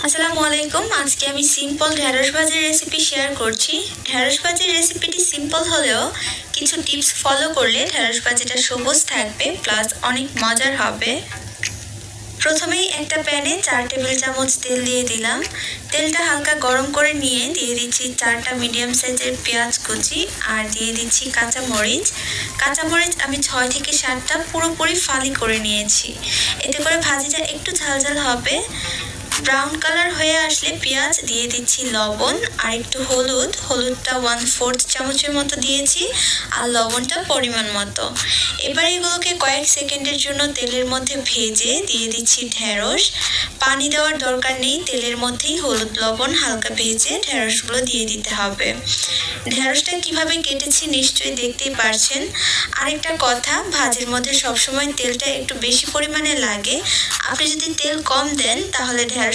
আসসালামু আলাইকুম। আজকে আমি সিম্পল ঢেঁড়স ভাজির রেসিপি শেয়ার করছি। ঢেঁড়স ভাজির রেসিপিটি সিম্পল হলেও কিছু টিপস ফলো করলে ঢেঁড়স ভাজিটা সবুজ থাকবে প্লাস অনেক মজার হবে। প্রথমেই একটা প্যানে 4 টেবিল চামচ তেল দিয়ে দিলাম। তেলটা হালকা গরম করে নিয়ে দিয়ে দিচ্ছি 4টা মিডিয়াম সাইজের পেঁয়াজ কুচি আর দিয়ে দিচ্ছি কাঁচামরিচ। কাঁচামরিচ আমি 6 থেকে 7টা পুরোপুরি ফালি করে নিয়েছি। এতে করে ভাজিটা একটু ঝালঝাল হবে। ব্রাউন কালার হয়ে আসলে পেঁয়াজ দিয়ে দিচ্ছি লবণ আর একটু হলুদটা 1/4 চামচের মতো দিয়েছি আর লবণটা পরিমাণ মতো। এবার এগুলোকে কয়েক সেকেন্ডের জন্য তেলের মধ্যে ভেজে দিয়ে দিচ্ছি ঢেঁড়স। পানি দেওয়ার দরকার নেই, তেলের মধ্যেই হলুদ লবণ হালকা ভেজে ঢেঁড়সগুলো দিয়ে দিতে হবে। ঢেঁড়সটা কিভাবে কেটেছি নিশ্চয়ই দেখতেই পারছেন। আরেকটা কথা, ভাজির মধ্যে সবসময় তেলটা একটু বেশি পরিমাণে লাগে। আপনি যদি তেল কম দেন তাহলে ঢেঁড়স